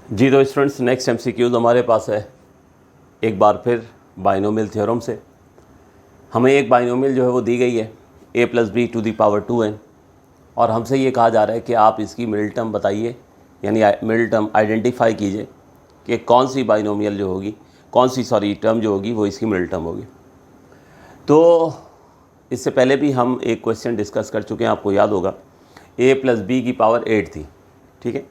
जी तो students, next MCQs हमारे पास है एक बार फिर बाइनोमियल थ्योरम से। हमें एक बाइनोमियल जो है वो दी गई है a+b⁴ और हमसे ये कहा जा रहा है कि आप इसकी मिडिल टर्म बताइए, यानी मिडिल टर्म आइडेंटिफाई कीजिए कि कौन सी बाइनोमियल जो होगी, टर्म जो होगी वो इसकी मिडिल टर्म होगी। तो इससे पहले भी हम एक क्वेश्चन डिस्कस कर चुके हैं, आपको याद होगा a+b⁴ थी, ठीक है।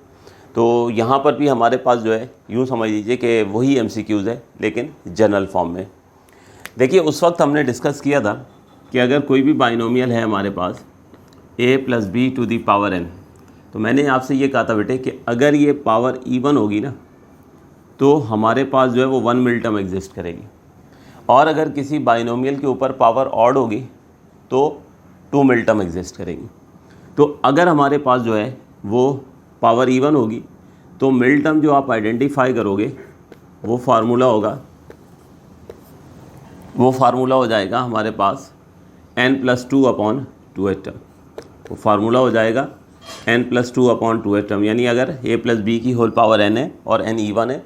तो यहाँ पर भी हमारे पास जो है, यूँ समझ लीजिए कि वही एमसीक्यूज़ है लेकिन जनरल फॉर्म में। देखिए, उस वक्त हमने डिस्कस किया था कि अगर कोई भी बाइनोमियल है हमारे पास a+b⁴n, तो मैंने आपसे ये कहा था बेटे कि अगर ये पावर इवन होगी ना तो हमारे पास जो है वो 1 मिडिल टर्म एग्जिस्ट करेगी, और अगर किसी बाइनोमियल के ऊपर पावर ऑड होगी तो 2 मिडिल टर्म एग्जिस्ट करेगी। तो अगर हमारे पास जो है वो पावर इवन होगी तो मिडिल टर्म जो आप आइडेंटिफाई करोगे वो फार्मूला हो जाएगा हमारे पास n+2/2h टर्म। वो फार्मूला हो जाएगा n+2/2h टर्म, यानी अगर a+b की होल पावर n है और n इवन है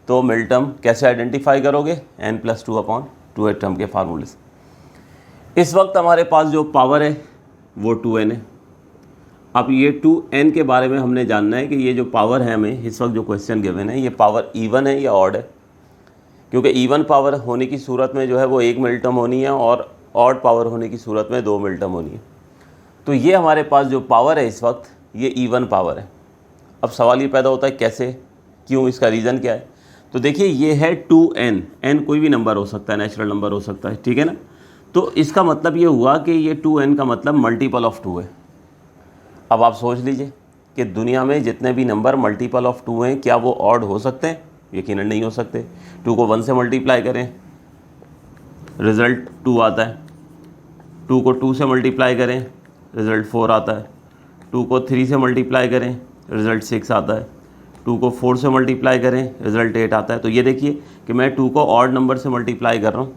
तो मिडिल टर्म कैसे आइडेंटिफाई करोगे, n+2/2h टर्म के फार्मूले से। इस वक्त हमारे पास जो पावर है वो 2n है। अब ये 2n के बारे में हमने जानना है कि ये जो पावर है, हमें इस वक्त जो क्वेश्चन गिवन है, ये पावर इवन है या ऑड है। क्योंकि इवन पावर होने की सूरत में जो है वो 1 मिडिल टर्म होनी है और ऑड पावर होने की सूरत में 2 मिडिल टर्म होनी है। तो ये हमारे पास जो पावर है इस वक्त, ये इवन पावर है। अब सवाल ये पैदा होता है कैसे, क्यों, इसका रीज़न क्या है। तो देखिए, ये है 2n, n कोई भी नंबर हो सकता है, नेचुरल नंबर हो सकता है, ठीक है ना। तो इसका मतलब ये हुआ कि ये 2n का मतलब मल्टीपल ऑफ 2 है। अब आप सोच लीजिए कि दुनिया में जितने भी नंबर मल्टीपल ऑफ 2 हैं, क्या वो ऑड हो सकते हैं? यकीनन नहीं हो सकते। 2 को 1 से मल्टीप्लाई करें, रिज़ल्ट 2 आता है। 2 को 2 से मल्टीप्लाई करें, रिज़ल्ट 4 आता है। 2 को 3 से मल्टीप्लाई करें, रिज़ल्ट 6 आता है। 2 को 4 से मल्टीप्लाई करें, रिज़ल्ट 8 आता है। तो ये देखिए कि मैं 2 को ऑड नंबर से मल्टीप्लाई कर रहा हूँ,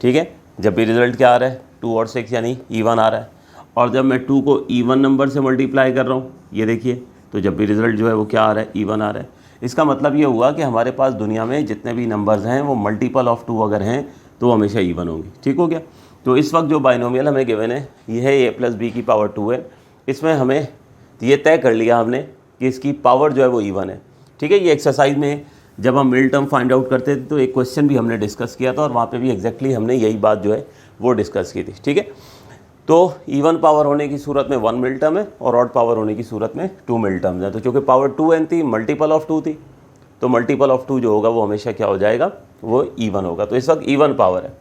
ठीक है। जब भी रिज़ल्ट क्या आ रहा है, 2 और 6 यानी इवन आ रहा है। और जब मैं 2 को इवन नंबर से मल्टीप्लाई कर रहा हूँ, ये देखिए, तो जब भी रिज़ल्ट जो है वो क्या आ रहा है, इवन आ रहा है। इसका मतलब ये हुआ कि हमारे पास दुनिया में जितने भी नंबर्स हैं वो मल्टीपल ऑफ 2 अगर हैं तो हमेशा इवन होंगे, ठीक हो गया। तो इस वक्त जो बाइनोमियल हमें गिवन है ये है a+b⁴ है। इसमें हमें ये तय कर लिया हमने कि इसकी पावर जो है वो इवन है, ठीक है। ये एक्सरसाइज में जब हम मिडिल टर्म फाइंड आउट करते थे तो एक क्वेश्चन भी हमने डिस्कस किया था और वहाँ पे भी एग्जैक्टली हमने यही बात जो है वो डिस्कस की थी, ठीक है। तो इवन पावर होने की सूरत में 1 मिडिल टर्म है और ऑड पावर होने की सूरत में 2 मिडिल टर्म्स हैं। तो चूँकि पावर 2n थी, मल्टीपल ऑफ 2 थी, तो मल्टीपल ऑफ 2 जो होगा वो हमेशा क्या हो जाएगा, वो इवन होगा। तो इस वक्त इवन पावर है।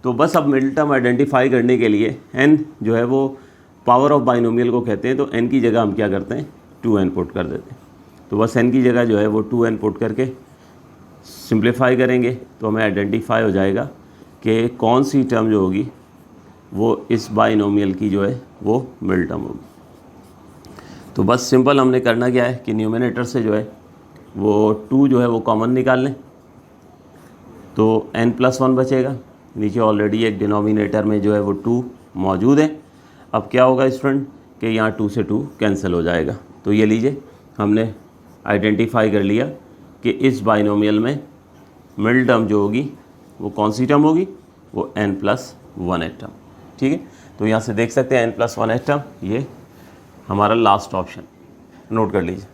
तो बस अब मिडिल टर्म आइडेंटिफाई करने के लिए n जो है वो पावर ऑफ बाइनोमियल को कहते हैं, तो n की जगह हम क्या करते हैं, 2n पुट कर देते हैं। तो बस n की जगह जो है वो 2n पुट करके सिंप्लीफाई करेंगे तो हमें आइडेंटिफाई हो जाएगा कि कौन सी टर्म जो होगी वो इस बाइनोमियल की जो है वो मिडिल टर्म होगी। तो बस सिंपल हमने करना क्या है कि न्यूमरेटर से जो है वो 2 जो है वो कॉमन निकाल लें, तो n+1 बचेगा। नीचे ऑलरेडी एक डिनोमिनेटर में जो है वो 2 मौजूद है। अब क्या होगा स्टूडेंट कि यहाँ 2 से 2 कैंसिल हो जाएगा। तो ये लीजिए, हमने आइडेंटिफाई कर लिया कि इस बाइनोमियल में मिडिल टर्म जो होगी वो कौन सी टर्म होगी, वो n+1h टर्म, ठीक है। तो यहाँ से देख सकते हैं n+1h टर्म, ये हमारा लास्ट ऑप्शन, नोट कर लीजिए।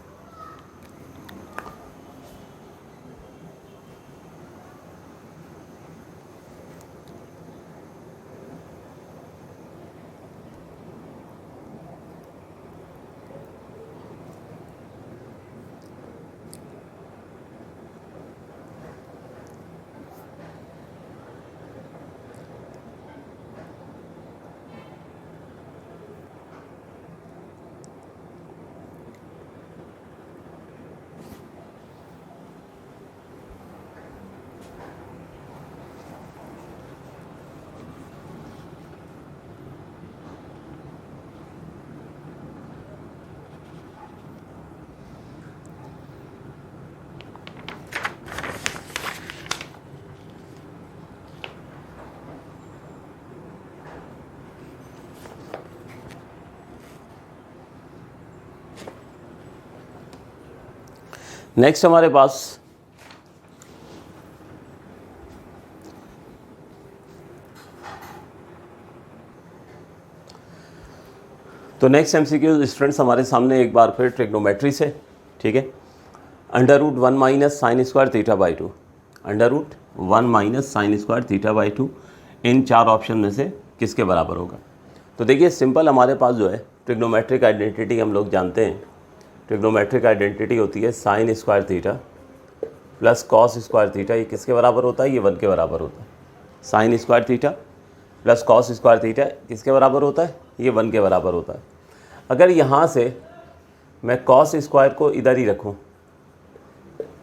नेक्स्ट हमारे पास तो नेक्स्ट एमसीक्यू स्टूडेंट्स हमारे सामने एक बार फिर ट्रिग्नोमेट्री से, ठीक है। √1 minus sine square theta by 2, √1 minus sine square theta by 2 in 4 option में से किसके बराबर होगा। तो देखिए सिंपल हमारे पास जो है ट्रिग्नोमेट्रिक आइडेंटिटी हम लोग जानते हैं। ट्रिग्नोमेट्रिक आइडेंटिटी होती है sine square theta plus cos square theta, ये किसके बराबर होता है, ये 1 के बराबर होता है। Sine square theta plus cos square theta किसके बराबर होता है, ये 1 के बराबर होता है। अगर यहाँ से मैं कॉस स्क्वायर को इधर ही रखूँ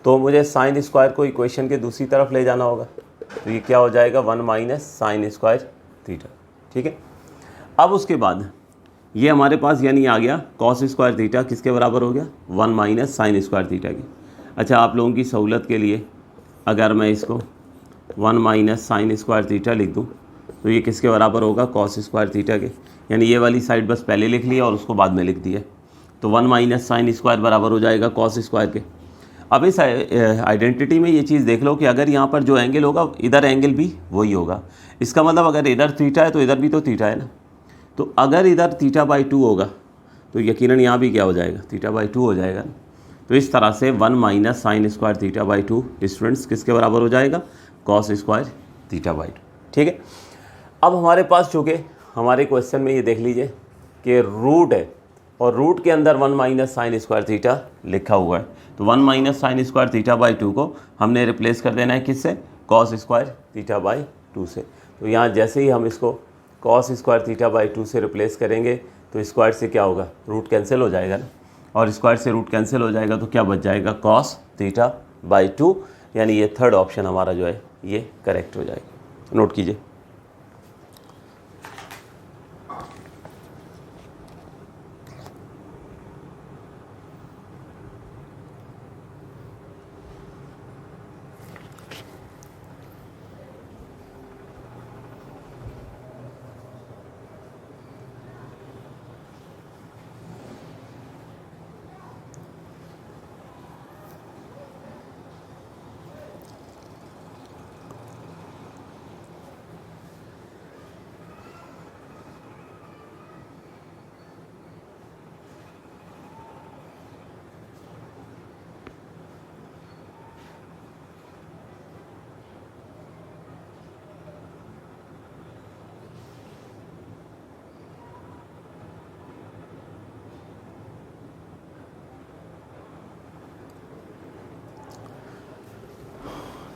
तो मुझे साइन स्क्वायर को इक्वेशन के दूसरी तरफ ले जाना होगा, तो ये क्या हो जाएगा 1 माइनस साइन स्क्वायर थीटा, ठीक है। अब उसके बाद ये हमारे पास यानी आ गया कॉस स्क्वायर थीटा किसके बराबर हो गया 1 माइनस साइन स्क्वायर थीटा की। अच्छा आप लोगों की सहूलत के लिए अगर मैं इसको 1 माइनस साइन स्क्वायर थीटा लिख दूँ तो ये किसके बराबर होगा कॉस स्क्वायर थीटा के, यानी ये वाली साइड बस पहले लिख लिया और उसको बाद में लिख दिया। तो 1 माइनस साइन स्क्वायर बराबर हो जाएगा कॉस स्क्वायर के। अब इस आइडेंटिटी में ये चीज़ देख लो कि अगर यहाँ पर जो एंगल होगा इधर एंगल भी वही होगा। इसका मतलब अगर इधर थीटा है तो इधर भी तो थीटा है ना। तो अगर इधर थीटा बाई 2 होगा तो यकीनन यहाँ भी क्या हो जाएगा थीटा बाई 2 हो जाएगा ना। तो इस तरह से 1 minus sine square theta by 2 students किसके बराबर हो जाएगा कॉस स्क्वायर थीटा बाई 2, ठीक है। अब हमारे पास चूँकि हमारे क्वेश्चन में ये देख लीजिए कि रूट है और रूट के अंदर 1 माइनस साइन स्क्वायर थीटा लिखा हुआ है, तो 1 minus sine square theta by 2 को हमने रिप्लेस कर देना है किससे कॉस स्क्वायर थीटा बाई 2 से। तो यहाँ जैसे ही हम इसको कॉस स्क्वायर थीटा बाई 2 से रिप्लेस करेंगे तो स्क्वायर से क्या होगा रूट कैंसिल हो जाएगा ना, और स्क्वायर से रूट कैंसिल हो जाएगा तो क्या बच जाएगा कॉस थीटा बाई 2, यानी ये थर्ड ऑप्शन हमारा जो है ये करेक्ट हो जाएगा। नोट कीजिए।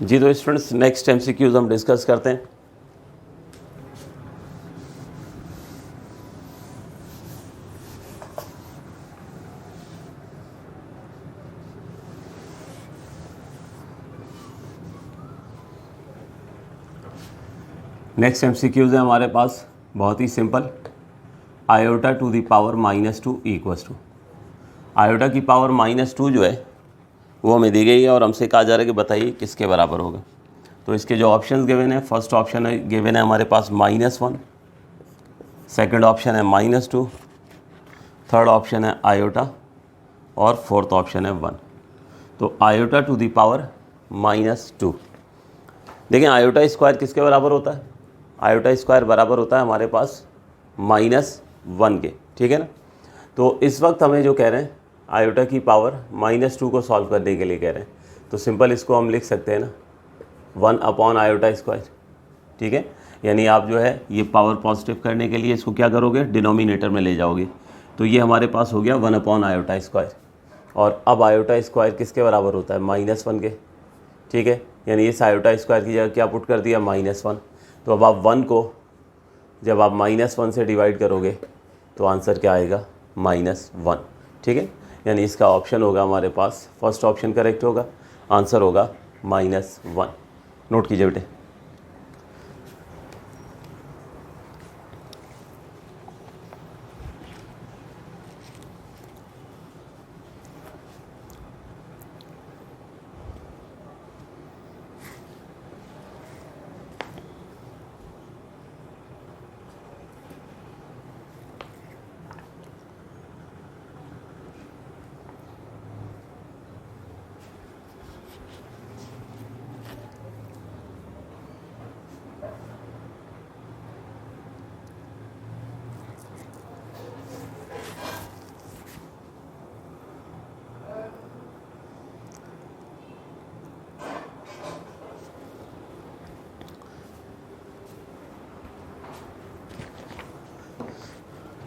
जी तो स्टूडेंट्स नेक्स्ट एमसीक्यूज हम डिस्कस करते हैं। नेक्स्ट एमसीक्यूज है हमारे पास बहुत ही simple, iota to the power -2 equals to, iota की पावर -2 जो है वो हमें दी गई है और हमसे कहा जा रहा है कि बताइए किसके बराबर होगा। तो इसके जो ऑप्शंस गिवन है, फर्स्ट ऑप्शन है गिवन है हमारे पास -1, सेकंड ऑप्शन है -2, थर्ड ऑप्शन है आयोटा और फोर्थ ऑप्शन है 1। तो आयोटा टू द पावर -2, देखिए आयोटा स्क्वायर किसके बराबर होता है, आयोटा स्क्वायर बराबर होता है हमारे पास -1 के, ठीक है ना। तो इस वक्त हमें जो कह रहे हैं आयोटा की पावर -2 को सॉल्व करने के लिए कह रहे हैं, तो सिंपल इसको हम लिख सकते हैं ना 1 अपॉन आयोटा स्क्वायर, ठीक है। यानी आप जो है ये पावर पॉजिटिव करने के लिए इसको क्या करोगे डिनोमिनेटर में ले जाओगे, तो ये हमारे पास हो गया 1 अपॉन आयोटा स्क्वायर। और अब आयोटा स्क्वायर किसके बराबर होता है -1 के, ठीक है। यानी इस आयोटा स्क्वायर की जगह क्या पुट कर दिया -1। तो अब आप 1 को जब आप -1 से डिवाइड करोगे तो आंसर क्या आएगा -1, ठीक है। यानी इसका ऑप्शन होगा हमारे पास फर्स्ट ऑप्शन करेक्ट होगा, आंसर होगा -1। नोट कीजिए बेटे।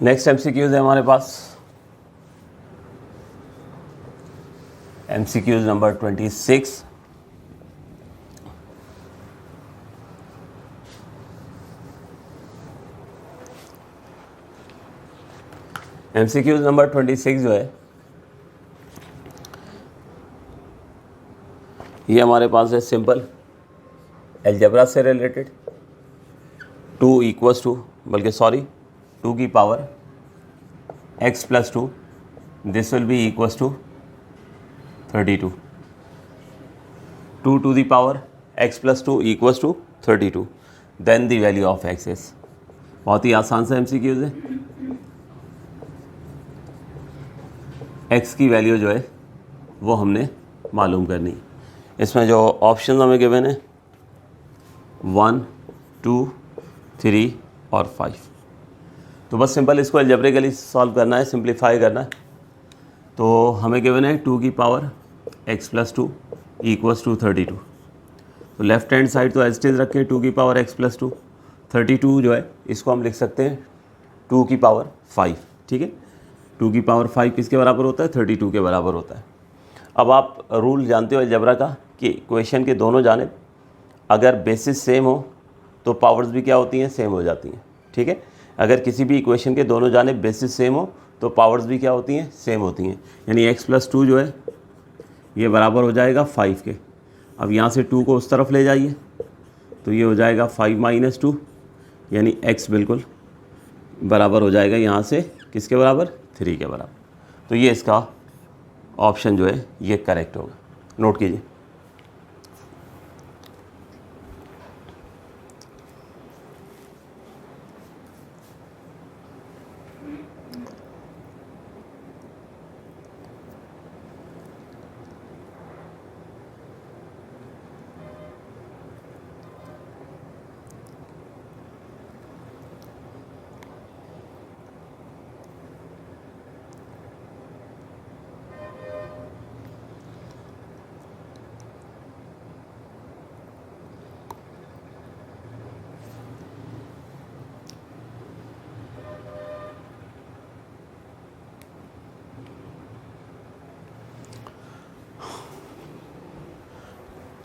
नेक्स्ट एमसीक्यूज है हमारे पास, एमसीक्यूज नंबर 26। एमसीक्यूज नंबर 26 जो है ये हमारे पास है सिंपल अलजेब्रा से रिलेटेड। 2 इक्वल्स टू, बल्कि सॉरी 2 की power x plus 2, this will be equals to 32। 2 to the power x plus 2 equals to 32, then the value of x is. बहुत ही आसान सा एमसीक्यूज है। x की वैल्यू जो है वो हमने मालूम करनी है। इसमें जो ऑप्शन हमें गिवन है 1, 2, 3 और 5, तो बस सिंपल इसको अलजेब्रिकली सॉल्व करना है, सिंप्लीफाई करना है। तो हमें गिवन है 2 की power x plus 2 equals to 32। तो लेफ्ट हैंड साइड तो एज इट इज़ रखें 2 की पावर x प्लस 2। 32 जो है इसको हम लिख सकते हैं 2 की पावर 5, ठीक है। 2 की पावर 5 किसके बराबर होता है? 32 के बराबर होता है। अब आप रूल जानते हो अलजेब्रा का कि इक्वेशन के दोनों जानिब अगर बेसिस सेम हो तो पावर्स भी क्या होती हैं? सेम हो जाती हैं, ठीक है। अगर किसी भी इक्वेशन के दोनों जानिब बेसिस सेम हो तो पावर्स भी क्या होती हैं? सेम होती हैं। यानी x प्लस 2 जो है ये बराबर हो जाएगा 5 के। अब यहाँ से 2 को उस तरफ ले जाइए तो ये हो जाएगा 5 माइनस 2, यानी x बिल्कुल बराबर हो जाएगा यहाँ से किसके बराबर? 3 के बराबर। तो ये इसका ऑप्शन जो है ये करेक्ट होगा, नोट कीजिए।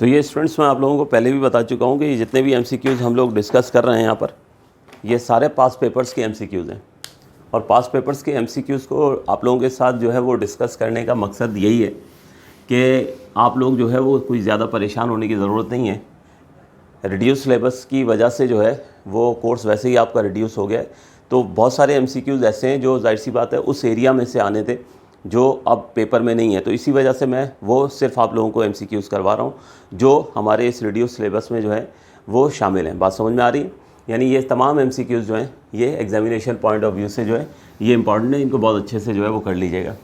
तो ये स्टूडेंट्स मैं आप लोगों को पहले भी बता चुका हूँ कि जितने भी एमसीक्यूज़ हम लोग डिस्कस कर रहे हैं यहाँ पर, ये सारे पास पेपर्स के एमसीक्यूज़ हैं। और पास पेपर्स के एमसीक्यूज़ को आप लोगों के साथ जो है वो डिस्कस करने का मकसद यही है कि आप लोग जो है वो कोई ज़्यादा परेशान होने की ज़रूरत नहीं है। रिड्यूस सिलेबस की वजह से जो है वो कोर्स वैसे ही आपका रिड्यूस हो गया है। तो बहुत सारे एमसीक्यूज़ ऐसे हैं जो जाहिर सी बात है उस एरिया में से आने थे जो अब पेपर में नहीं है। तो इसी वजह से मैं वो सिर्फ आप लोगों को एमसीक्यूज़ करवा रहा हूँ जो हमारे इस रिड्यूस सिलेबस में जो है वो शामिल हैं। बात समझ में आ रही है? यानी ये तमाम एमसीक्यूज़ जो हैं ये एग्जामिनेशन पॉइंट ऑफ व्यू से जो है ये इंपॉर्टेंट है, इनको बहुत अच्छे से जो है वो कर लीजिएगा।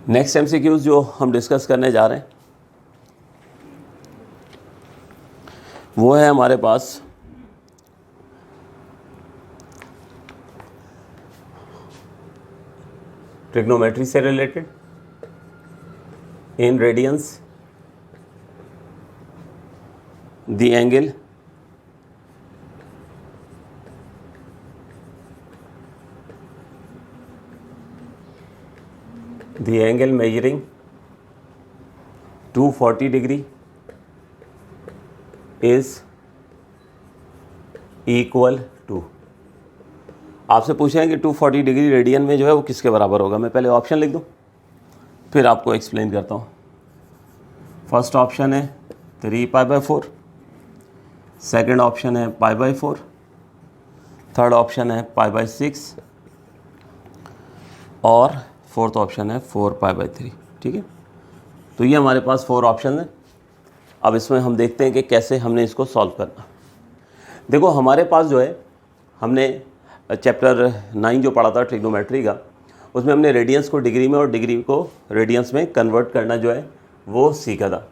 नेक्स्ट एमसीक्यूज़ जो हम डिस्कस करने जा रहे हैं वो है हमारे पास ट्रिग्नोमेट्री से related in radians the angle measuring 240 degree is equal to. आपसे पूछें कि 240 डिग्री रेडियन में जो है वो किसके बराबर होगा। मैं पहले ऑप्शन लिख दूं फिर आपको एक्सप्लेन करता हूँ। फर्स्ट ऑप्शन है 3 π/4, सेकंड ऑप्शन है π/4, थर्ड ऑप्शन है π/6 और फोर्थ ऑप्शन है 4 π/3, ठीक है। तो ये हमारे पास 4 ऑप्शन हैं। अब इसमें हम देखते हैं कि कैसे हमने इसको सॉल्व करना। देखो हमारे पास जो है हमने चैप्टर 9 जो पढ़ा था ट्रिग्नोमेट्री का, उसमें हमने रेडियंस को डिग्री में और डिग्री को रेडियंस में कन्वर्ट करना जो है वो सीखा था।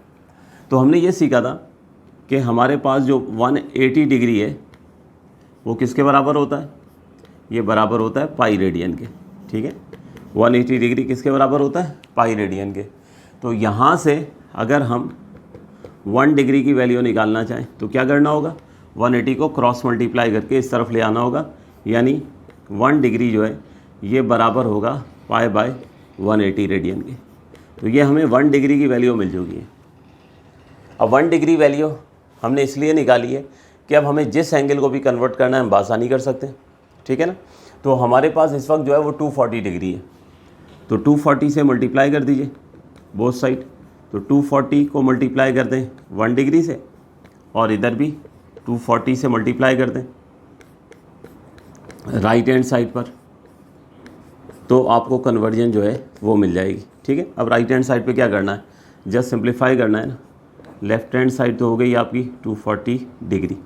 तो हमने ये सीखा था कि हमारे पास जो 180 डिग्री है वो किसके बराबर होता है? ये बराबर होता है पाई रेडियन के, ठीक है। 180 डिग्री किसके बराबर होता है? पाई रेडियन के। तो यहाँ से अगर हम 1 डिग्री की वैल्यू निकालना चाहें तो क्या करना होगा, 180 को क्रॉस मल्टीप्लाई करके इस तरफ ले आना होगा, यानी 1 डिग्री जो है ये बराबर होगा पाई बाय 180 रेडियन के। तो ये हमें 1 डिग्री की वैल्यू मिल चुकी है। अब 1 डिग्री वैल्यू हमने इसलिए निकाली है कि अब हमें जिस एंगल को भी कन्वर्ट करना है हम आसानी कर सकते हैं, ठीक है ना। तो हमारे पास इस वक्त जो है वो 240 डिग्री है, तो 240 से मल्टीप्लाई कर दीजिए बोथ साइड। तो 240 को मल्टीप्लाई कर दें 1 डिग्री से और इधर भी 240 से मल्टीप्लाई कर दें राइट हैंड साइड पर, तो आपको कन्वर्जन जो है वो मिल जाएगी, ठीक है। अब राइट हैंड साइड पे क्या करना है, जस्ट सिंप्लीफाई करना है ना। लेफ्ट हैंड साइड तो हो गई आपकी 240 डिग्री,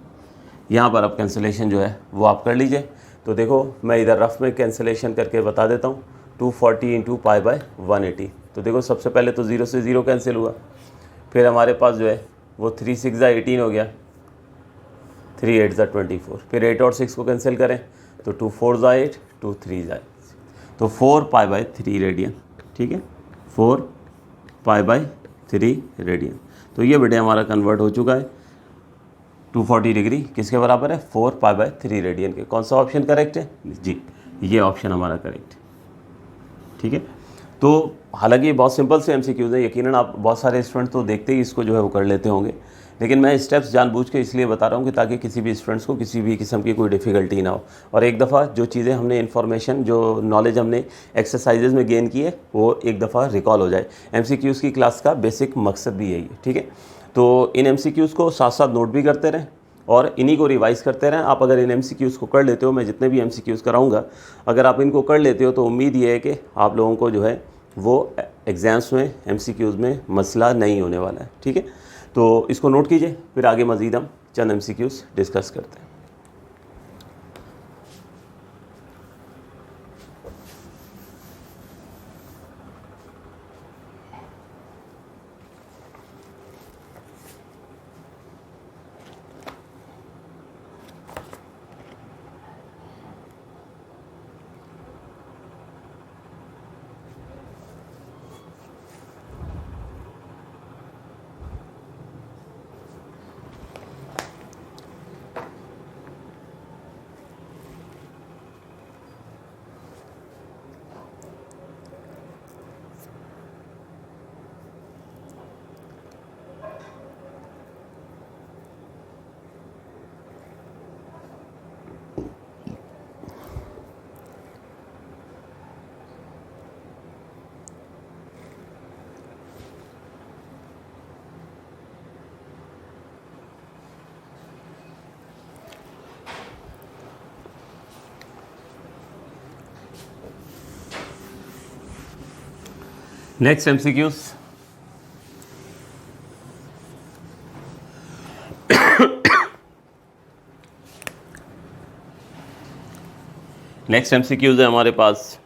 यहाँ पर अब कैंसिलेशन जो है वो आप कर लीजिए। तो देखो मैं इधर रफ में कैंसिलेशन करके बता देता हूँ, 240 इंटू पाई बाय 180। तो देखो सबसे पहले तो 0 से 0 कैंसिल हुआ, फिर हमारे पास जो है वो 3 6 18 हो गया, 3 8 24, फिर 8 और 6 को कैंसिल करें तो 2 4 8, 2 3 तो 4 पाई बाय 3 रेडियन, ठीक है, 4 पाई बाय 3 रेडियन। तो ये बेटे हमारा कन्वर्ट हो चुका है 240 डिग्री किसके बराबर है, 4 पाई बाय 3 रेडियन के। कौन सा ऑप्शन करेक्ट है जी, ये ऑप्शन हमारा करेक्ट है, ठीक है। तो हालांकि ये बहुत सिंपल से एमसीक्यूज़ है, यकीनन आप बहुत सारे स्टूडेंट तो देखते ही इसको जो है वो कर लेते होंगे, लेकिन मैं स्टेप्स जानबूझ के इसलिए बता रहा हूँ कि ताकि किसी भी स्टूडेंट्स को किसी भी किस्म की कोई डिफ़िकल्टी ना हो, और एक दफ़ा जो चीज़ें हमने इन्फॉर्मेशन जो नॉलेज हमने एक्सरसाइजेज में गेन की है वो एक दफ़ा रिकॉल हो जाए। एमसीक्यूज़ की क्लास का बेसिक मकसद भी यही है, ठीक है। तो इन एमसीक्यूज़ को साथ साथ नोट भी करते रहें और इन्हीं को रिवाइज़ करते रहें। आप अगर इन एमसीक्यूज़ को कर लेते हो, मैं जितने भी एमसीक्यूज़ कराऊंगा, अगर आप इनको कर लेते हो तो उम्मीद ये है कि आप लोगों को जो है वो एग्ज़ाम्स में एमसीक्यूज़ में मसला नहीं होने वाला है, ठीक है। तो इसको नोट कीजिए, फिर आगे मज़ीद हम चंद एमसीक्यूज़ डिस्कस करते हैं। नेक्स्ट एमसीक्यूज़, नेक्स्ट एमसीक्यूज़ है हमारे पास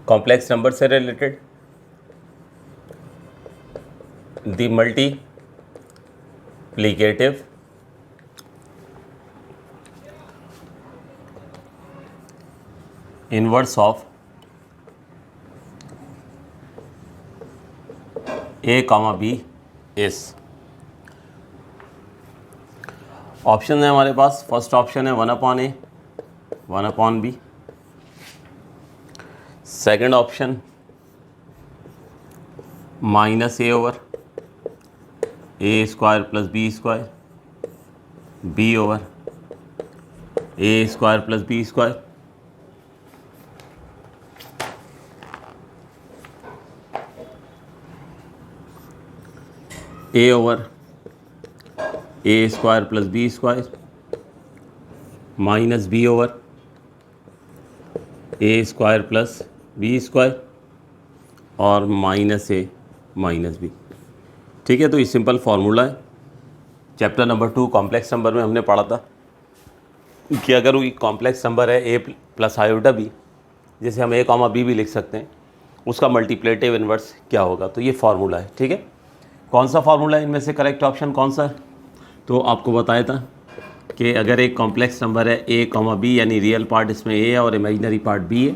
कॉम्प्लेक्स नंबर से related, the multiplicative inverse of A comma B is. Option है हमारे पास, फर्स्ट ऑप्शन है 1/a 1/b, second option -a/a² + b², b/a² + b², a/a² + b² -b/a + b² और -a -b, ठीक है। तो ये सिंपल फार्मूला है, चैप्टर नंबर 2 कॉम्प्लेक्स नंबर में हमने पढ़ा था कि अगर कोई कॉम्प्लेक्स नंबर है a + i/b, जैसे हम a, b भी लिख सकते हैं, उसका मल्टीप्लेटिव इन्वर्स क्या होगा, तो ये फार्मूला है, ठीक है। कौन सा फार्मूला है, इनमें से करेक्ट ऑप्शन कौन सा है, तो आपको बताया था कि अगर एक कॉम्प्लेक्स नंबर है a कॉमा b, यानी रियल पार्ट इसमें a है और इमेजिनरी पार्ट b है,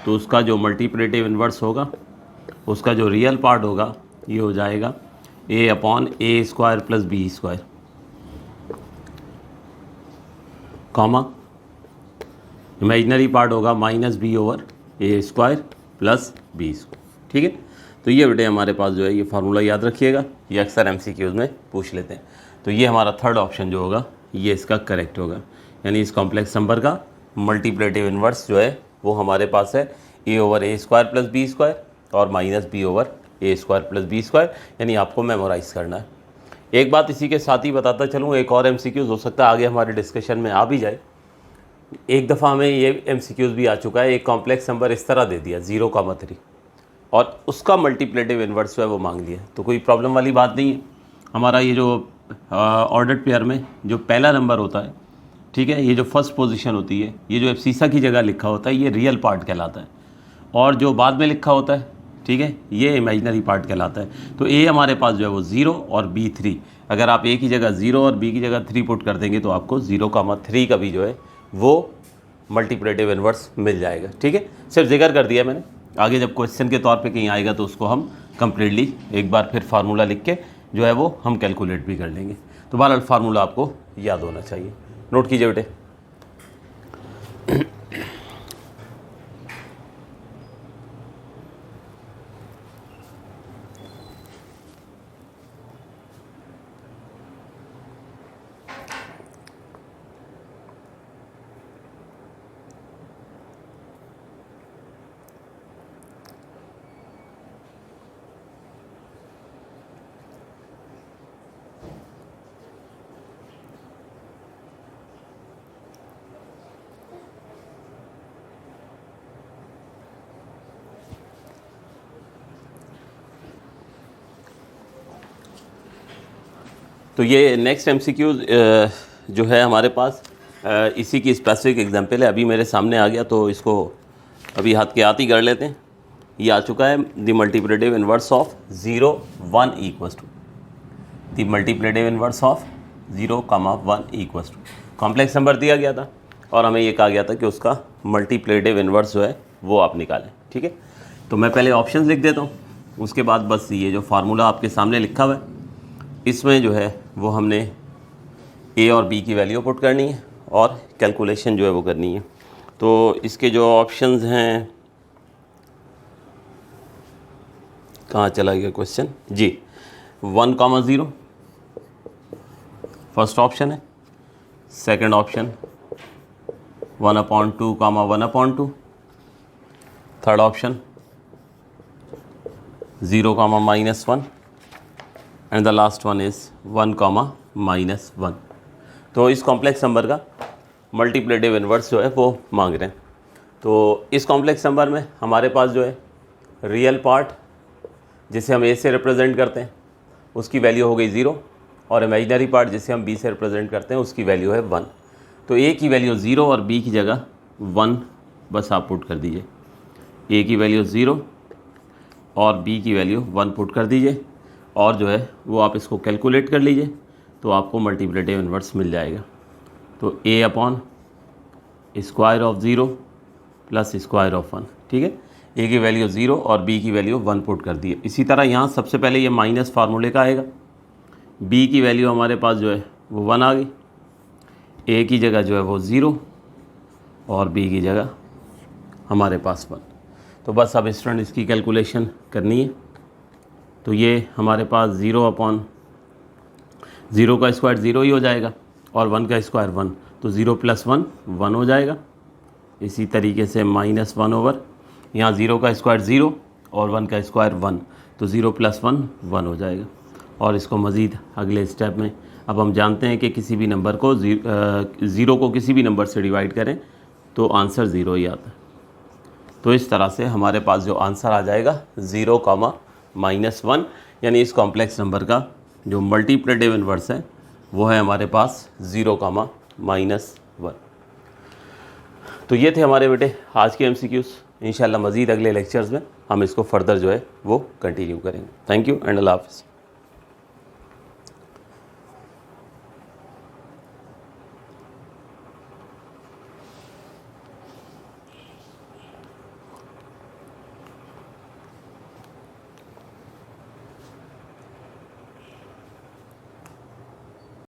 तो उसका जो मल्टीप्लिकेटिव इन्वर्स होगा, उसका जो रियल पार्ट होगा ये हो जाएगा a upon A square plus B square, comma imaginary part होगा minus B over A square plus B square. ठीक है, तो ये बेटे हमारे पास जो है ये फार्मूला याद रखिएगा, ये अक्सर एमसीक्यूज़ में पूछ लेते हैं। तो ये हमारा थर्ड ऑप्शन जो होगा ये इसका करेक्ट होगा, यानी इस कॉम्प्लेक्स नंबर का मल्टीप्लिकेटिव इन्वर्स जो है वो हमारे पास है a over A square plus B square और minus B over A square plus B square, यानी आपको मेमोराइज़ करना है। एक बात इसी के साथ ही बताता चलूँ, एक और एमसीक्यूज़ हो सकता है आगे हमारे डिस्कशन में आ भी जाए। एक दफ़ा हमें ये एमसीक्यूज़ भी आ चुका है, एक कॉम्प्लेक्स नंबर इस तरह दे दिया 0,3 और उसका मल्टीप्लिकेटिव इन्वर्स जो है वो मांग लिया, तो कोई प्रॉब्लम वाली बात नहीं है। हमारा ये जो ऑर्डर्ड पेयर में जो पहला नंबर होता है, ठीक है, ये जो फर्स्ट पोजीशन होती है, ये जो एब्सिसा की जगह लिखा होता है ये रियल पार्ट कहलाता है, और जो बाद में लिखा होता है, ठीक है, ये इमेजिनरी पार्ट कहलाता है। तो ए हमारे पास जो है वो 0 और बी 3, अगर आप ए की जगह 0 और बी की जगह 3 पुट कर देंगे तो आपको 0,3 का भी जो है वो मल्टीप्लिकेटिव इन्वर्स मिल जाएगा। ठीक है, सिर्फ जिक्र कर दिया मैंने, आगे जब क्वेश्चन के तौर पे कहीं आएगा तो उसको हम कंप्लीटली एक बार फिर फार्मूला लिख के जो है वो हम कैलकुलेट भी कर लेंगे। तो बहरहाल फार्मूला आपको याद होना चाहिए, नोट कीजिए बेटे। तो ये नेक्स्ट एमसीक्यू जो है हमारे पास इसी की स्पेसिफिक एग्जांपल है, अभी मेरे सामने आ गया तो इसको अभी हाथ के हाथ ही कर लेते हैं। ये आ चुका है, the multiplicative inverse of 0, 1 equals to the multiplicative inverse of 0,1 equals to complex number दिया गया था और हमें ये कहा गया था कि उसका मल्टीप्लिकेटिव इन्वर्स जो है वो आप निकालें। ठीक है, तो मैं पहले ऑप्शंस लिख देता हूँ, उसके बाद बस ये जो फार्मूला आपके सामने लिखा हुआ है इसमें जो है वो हमने ए और बी की वैल्यू पुट करनी है और कैलकुलेशन जो है वो करनी है। तो इसके जो ऑप्शंस हैं, कहाँ चला गया क्वेश्चन जी, 1,0 फर्स्ट ऑप्शन है, second option 1/2, 1/2, third option 0, -1 and the last one is 1, -1। तो इस कॉम्प्लेक्स नंबर का मल्टीप्लिकेटिव इन्वर्स जो है वो मांग रहे हैं। तो इस कॉम्प्लेक्स नंबर में हमारे पास जो है रियल पार्ट जिसे हम ए से रिप्रेजेंट करते हैं उसकी वैल्यू हो गई 0 और इमेजिनरी पार्ट जिसे हम बी से रिप्रेजेंट करते हैं उसकी वैल्यू है 1। तो ए की वैल्यू 0 और बी की जगह 1 बस आप पुट कर दीजिए, ए की वैल्यू 0 और बी की वैल्यू 1 पुट कर दीजिए और जो है वो आप इसको कैलकुलेट कर लीजिए तो आपको मल्टीप्लिकेटिव इन्वर्स मिल जाएगा। तो a upon square of 0 plus square of 1। ठीक है, ए की वैल्यू 0 और बी की वैल्यू 1 पुट कर दी है। इसी तरह यहाँ सबसे पहले ये माइनस फार्मूले का आएगा, बी की वैल्यू हमारे पास जो है वो 1 आ गई, ए की जगह जो है वो 0 और बी की जगह हमारे पास 1। तो बस अब स्टूडेंट इसकी कैलकुलेशन करनी है। तो ये हमारे पास 0 का स्क्वायर 0 ही हो जाएगा और 1 का स्क्वायर 1, तो 0 + 1 1 हो जाएगा। इसी तरीके से -1 ओवर यहाँ 0 का स्क्वायर 0 और 1 का स्क्वायर 1, तो 0 + 1 1 हो जाएगा। और इसको मज़ीद अगले स्टेप में अब हम जानते हैं कि किसी भी नंबर को 0 को किसी भी नंबर से डिवाइड करें तो आंसर 0 ही आता है। तो इस तरह से हमारे पास जो आंसर आ जाएगा 0, -1, यानी इस कॉम्प्लेक्स नंबर का जो मल्टीप्लिकेटिव इन्वर्स है वो है हमारे पास 0, -1। तो ये थे हमारे बेटे आज के MCQs। इंशाल्लाह मज़ीद अगले लेक्चर्स में हम इसको फर्दर जो है वो कंटिन्यू करेंगे। थैंक यू एंड अल्लाह हाफ़िज़।